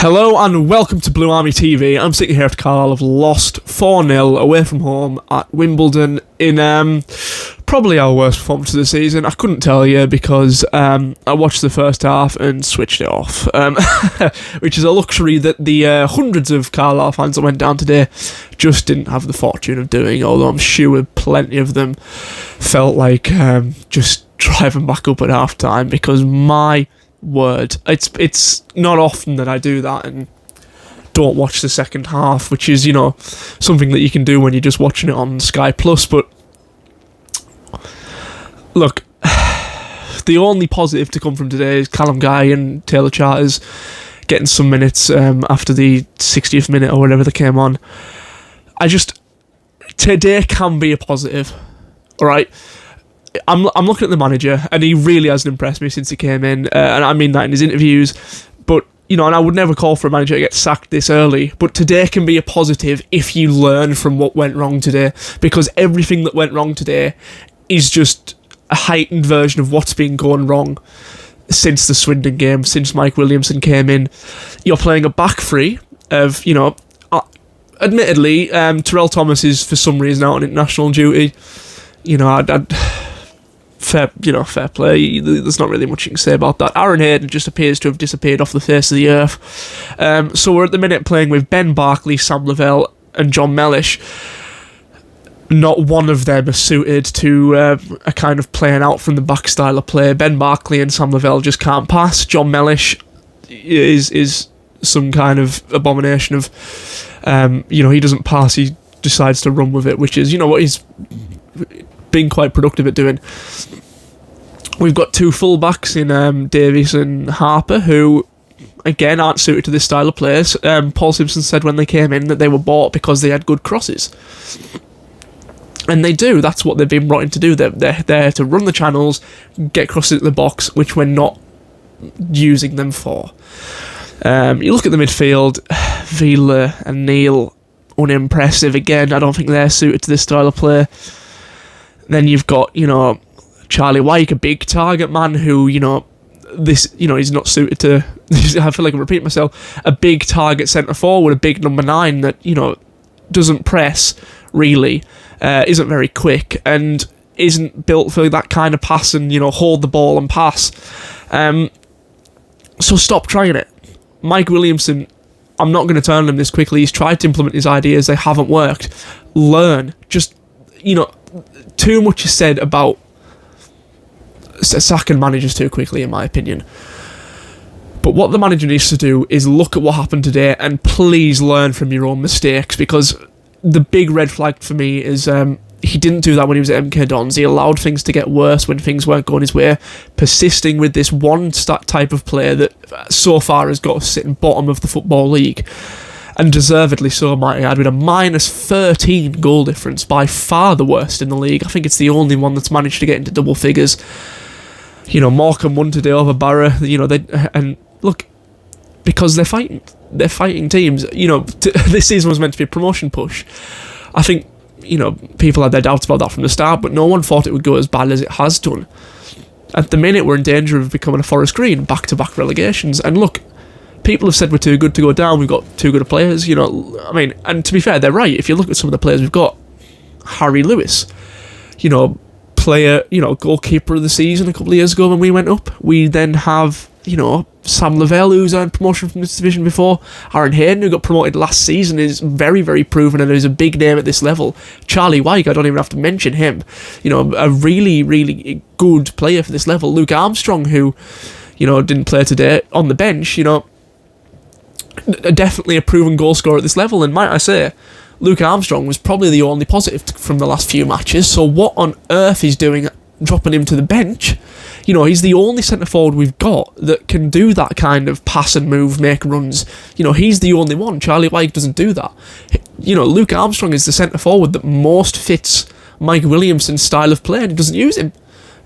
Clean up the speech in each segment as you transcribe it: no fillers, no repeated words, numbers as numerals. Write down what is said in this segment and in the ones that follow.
Hello and welcome to Blue Army TV. I'm sitting here at Carlisle. Have lost 4-0 away from home at Wimbledon in probably our worst performance of the season. I couldn't tell you because I watched the first half and switched it off, which is a luxury that the hundreds of Carlisle fans that went down today just didn't have the fortune of doing, although I'm sure plenty of them felt like just driving back up at half time because my word, it's not often that I do that and don't watch the second half, which is, something that you can do when you're just watching it on Sky Plus. But look, the only positive to come from today is Callum Guy and Taylor Charters getting some minutes after the 60th minute or whatever they came on. Today can be a positive, alright? I'm looking at the manager, and he really hasn't impressed me since he came in, and I mean that in his interviews. But, and I would never call for a manager to get sacked this early, but today can be a positive if you learn from what went wrong today, because everything that went wrong today is just a heightened version of what's been going wrong since the Swindon game, since Mike Williamson came in. You're playing a back three of, admittedly, Terrell Thomas is for some reason out on international duty. Fair play. There's not really much you can say about that. Aaron Hayden just appears to have disappeared off the face of the earth. So we're at the minute playing with Ben Barkley, Sam Lavelle, and John Mellish. Not one of them are suited to a kind of playing out from the back style of play. Ben Barkley and Sam Lavelle just can't pass. John Mellish is some kind of abomination of, he doesn't pass. He decides to run with it, which is, what he's been quite productive at doing. We've got two fullbacks in Davies and Harper, who again aren't suited to this style of players. Paul Simpson said when they came in that they were bought because they had good crosses, and they do. That's what they've been brought in to do. They're there to run the channels, get crosses into the box, which we're not using them for. You look at the midfield, Vila and Neil, unimpressive again. I don't think they're suited to this style of play. Then you've got, Charlie Wyke, a big target man who, he's not suited to, I feel like I'm repeating myself, a big target centre forward, a big number 9 that, doesn't press, really, isn't very quick, and isn't built for that kind of pass and, hold the ball and pass. So stop trying it. Mike Williamson, I'm not going to turn on him this quickly. He's tried to implement his ideas. They haven't worked. Learn. Just, too much is said about sacking managers too quickly, in my opinion. But what the manager needs to do is look at what happened today and please learn from your own mistakes, because the big red flag for me is he didn't do that when he was at MK Dons. He allowed things to get worse when things weren't going his way, persisting with this one type of player that so far has got us sitting bottom of the Football League. And deservedly so, might I add, with a minus 13 goal difference, by far the worst in the league. I think it's the only one that's managed to get into double figures. Morecambe won today over Barra. And look, because they're fighting teams. This season was meant to be a promotion push. I think people had their doubts about that from the start, but no one thought it would go as bad as it has done. At the minute, we're in danger of becoming a Forest Green, back-to-back relegations. And look, people have said we're too good to go down. We've got too good of players, and to be fair, they're right. If you look at some of the players we've got, Harry Lewis, goalkeeper of the season a couple of years ago when we went up. We then have, Sam Lavelle, who's earned promotion from this division before. Aaron Hayden, who got promoted last season, is very, very proven and is a big name at this level. Charlie Wyke, I don't even have to mention him. A really, really good player for this level. Luke Armstrong, who, didn't play today on the bench, definitely a proven goal scorer at this level, and might I say, Luke Armstrong was probably the only positive from the last few matches. So what on earth he's doing dropping him to the bench? He's the only centre forward we've got that can do that kind of pass and move, make runs. He's the only one. Charlie Wyke doesn't do that. Luke Armstrong is the centre forward that most fits Mike Williamson's style of play, and he doesn't use him.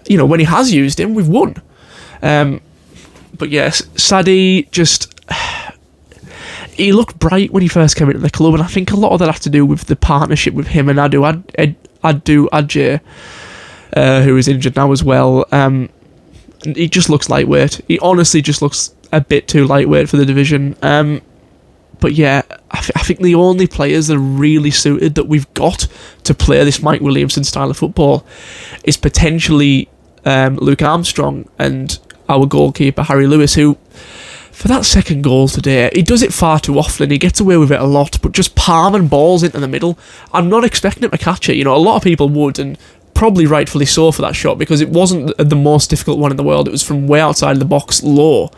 When he has used him, we've won. But yes, Sadie just... He looked bright when he first came into the club, and I think a lot of that has to do with the partnership with him and Adu Adjei, who is injured now as well. He just looks lightweight. He honestly just looks a bit too lightweight for the division. But yeah, I think the only players that are really suited that we've got to play this Mike Williamson style of football is potentially Luke Armstrong and our goalkeeper Harry Lewis, who, for that second goal today, he does it far too often. He gets away with it a lot, but just palming balls into the middle. I'm not expecting him to catch it. You know, a lot of people would, and probably rightfully so for that shot, because it wasn't the most difficult one in the world. It was from way outside the box, low.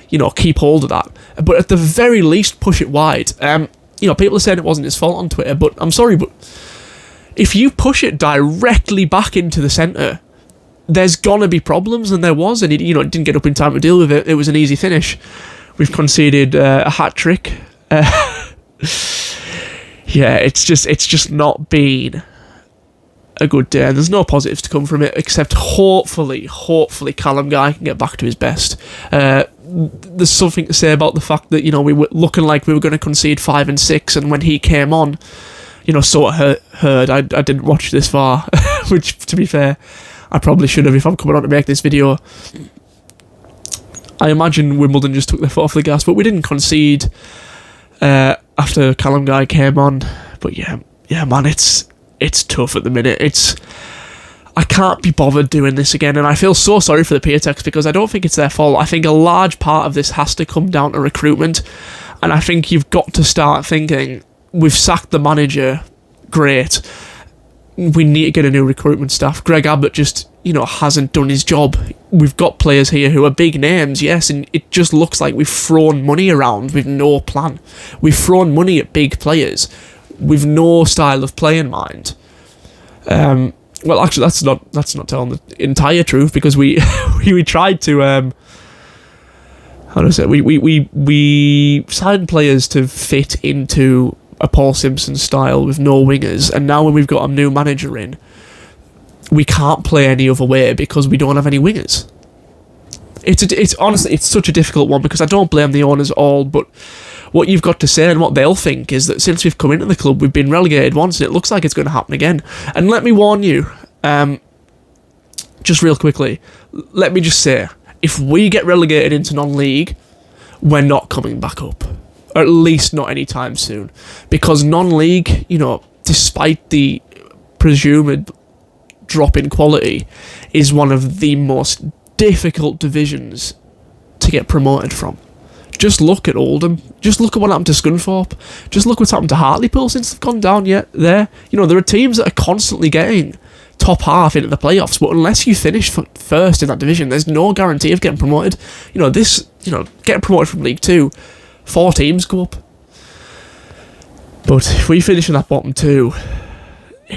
You know, keep hold of that. But at the very least, push it wide. You know, people are saying it wasn't his fault on Twitter, but I'm sorry, but if you push it directly back into the centre, there's gonna be problems, and there was, and it didn't get up in time to deal with it. It was an easy finish. We've conceded a hat trick. Yeah, it's just not been a good day, and there's no positives to come from it, except hopefully Callum Guy can get back to his best. There's something to say about the fact that, you know, we were looking like we were going to concede 5 and 6, and when he came on, you know, sort of heard. I didn't watch this far, which, to be fair, I probably should have if I'm coming on to make this video. I imagine Wimbledon just took their foot off the gas, but we didn't concede after Callum Guy came on. But yeah, man, it's tough at the minute. I can't be bothered doing this again, and I feel so sorry for the Piatex, because I don't think it's their fault. I think a large part of this has to come down to recruitment, and I think you've got to start thinking, we've sacked the manager, great, we need to get a new recruitment staff. Greg Abbott just, you know, hasn't done his job. We've got players here who are big names, yes, and it just looks like we've thrown money around with no plan. We've thrown money at big players with no style of play in mind. Well, actually, that's not telling the entire truth, because we tried to how do I say, we signed players to fit into a Paul Simpson style with no wingers, and now when we've got a new manager in, we can't play any other way because we don't have any wingers. It's honestly, it's such a difficult one, because I don't blame the owners at all, but what you've got to say and what they'll think is that since we've come into the club, we've been relegated once, and it looks like it's going to happen again. And let me warn you, just real quickly, let me just say, if we get relegated into non-league, we're not coming back up. Or at least not anytime soon. Because non-league, you know, despite the presumed drop in quality, is one of the most difficult divisions to get promoted from. Just look at Oldham. Just look at what happened to Scunthorpe. Just look what's happened to Hartlepool since they've gone down yet there. You know, there are teams that are constantly getting top half into the playoffs, but unless you finish first in that division, there's no guarantee of getting promoted. You know, getting promoted from League 2, 4 teams go up. But if we finish in that bottom 2, I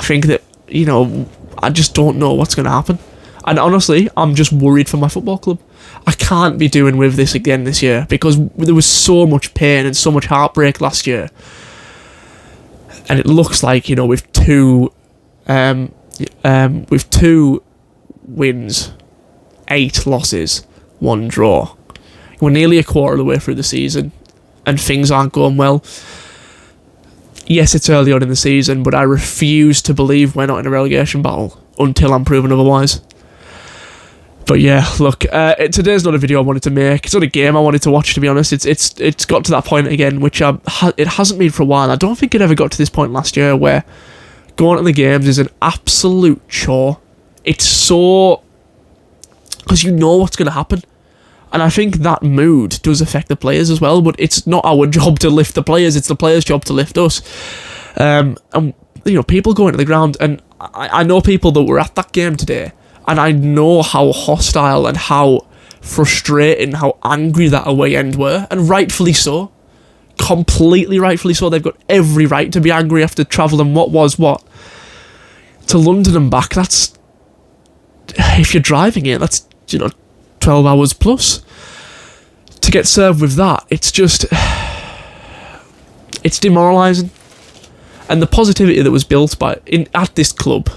think that, you know, I just don't know what's going to happen. And honestly, I'm just worried for my football club. I can't be doing with this again this year, because there was so much pain and so much heartbreak last year. And it looks like, you know, with two wins, 8 losses, 1 draw, we're nearly a quarter of the way through the season, and things aren't going well. Yes, it's early on in the season, but I refuse to believe we're not in a relegation battle until I'm proven otherwise. But yeah, look, today's not a video I wanted to make. It's not a game I wanted to watch, to be honest. It's got to that point again, which it hasn't been for a while. I don't think it ever got to this point last year where going to the games is an absolute chore. It's so... because you know what's going to happen. And I think that mood does affect the players as well, but it's not our job to lift the players, it's the players' job to lift us. And, you know, people go into the ground, and I know people that were at that game today, and I know how hostile and how frustrating, how angry that away end were, and rightfully so. Completely rightfully so. They've got every right to be angry after travelling to London and back. That's, if you're driving it, that's, you know, 12 hours plus. To get served with that, it's just, it's demoralising. And the positivity that was built at this club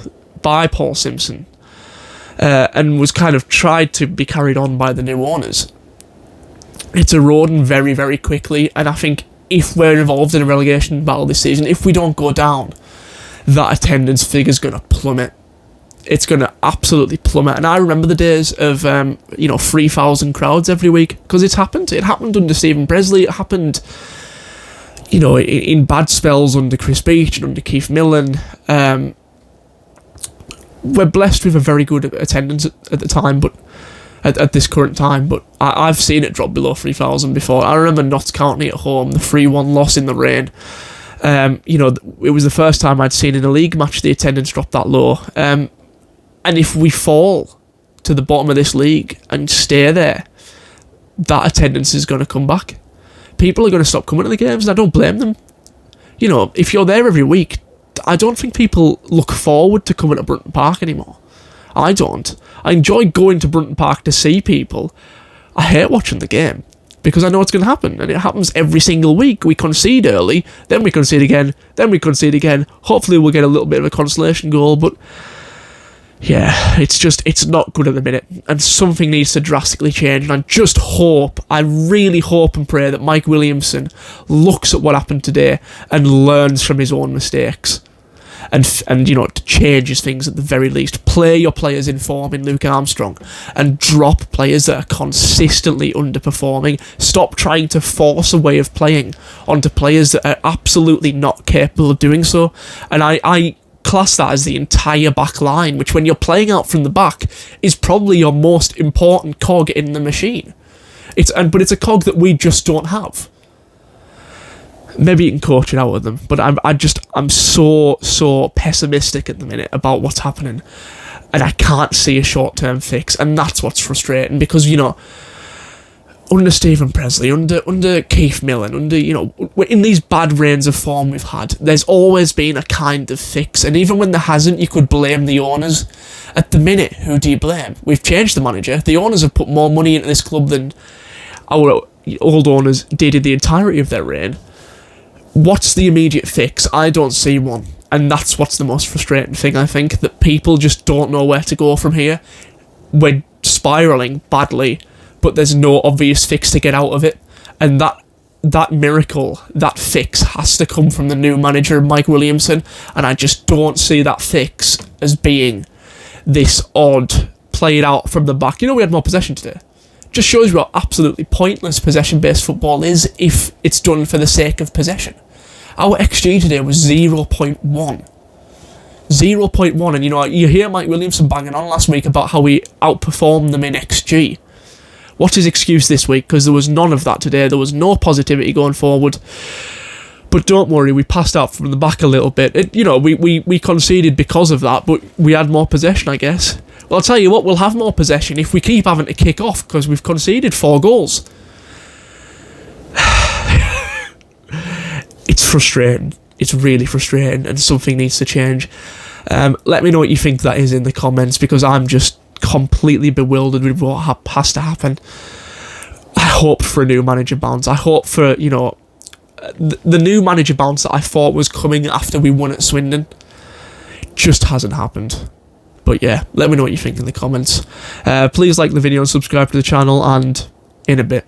by Paul Simpson, and was kind of tried to be carried on by the new owners, it's eroding very, very quickly. And I think if we're involved in a relegation battle this season, if we don't go down, that attendance figure's going to plummet. it's going to absolutely plummet. And I remember the days of 3,000 crowds every week, because it's happened. It happened under Stephen Presley. It happened, in bad spells under Chris Beach and under Keith Millen. We're blessed with a very good attendance at the time, but at this current time, but I've seen it drop below 3,000 before. I remember Notts County at home, the 3-1 loss in the rain. It was the first time I'd seen in a league match the attendance drop that low. And if we fall to the bottom of this league and stay there, that attendance is going to come back. People are going to stop coming to the games, and I don't blame them. If you're there every week, I don't think people look forward to coming to Brunton Park anymore. I don't. I enjoy going to Brunton Park to see people. I hate watching the game, because I know it's going to happen, and it happens every single week. We concede early, then we concede again, then we concede again. Hopefully we'll get a little bit of a consolation goal, but yeah, it's not good at the minute, and something needs to drastically change. And I really hope and pray that Mike Williamson looks at what happened today and learns from his own mistakes. And changes things at the very least. Play your players in form in Luke Armstrong, and drop players that are consistently underperforming. Stop trying to force a way of playing onto players that are absolutely not capable of doing so. And I class that as the entire back line, which, when you're playing out from the back, is probably your most important cog in the machine. But it's a cog that we just don't have. Maybe you can coach it out of them, but I'm so pessimistic at the minute about what's happening, and I can't see a short-term fix, and that's what's frustrating, because under Stephen Presley, under Keith Millen, in these bad reigns of form we've had, there's always been a kind of fix, and even when there hasn't, you could blame the owners. At the minute, who do you blame? We've changed the manager. The owners have put more money into this club than our old owners did in the entirety of their reign. What's the immediate fix? I don't see one. And that's what's the most frustrating thing, I think, that people just don't know where to go from here. We're spiralling badly, but there's no obvious fix to get out of it. And that miracle, that fix, has to come from the new manager, Mike Williamson. And I just don't see that fix as being this odd, played out from the back. We had more possession today. Just shows you how absolutely pointless possession-based football is if it's done for the sake of possession. Our XG today was 0.1. 0.1, and you hear Mike Williamson banging on last week about how we outperformed them in XG. What's his excuse this week? Because there was none of that today. There was no positivity going forward. But don't worry, we passed out from the back a little bit. We conceded because of that, but we had more possession, I guess. Well, I'll tell you what, we'll have more possession if we keep having to kick off, because we've conceded 4 goals. It's frustrating. It's really frustrating, and something needs to change. Let me know what you think that is in the comments, because I'm just completely bewildered with what has to happen. I hope for a new manager bounce. I hope for, the new manager bounce that I thought was coming after we won at Swindon. Just hasn't happened. But yeah, let me know what you think in the comments. Please like the video and subscribe to the channel, and in a bit.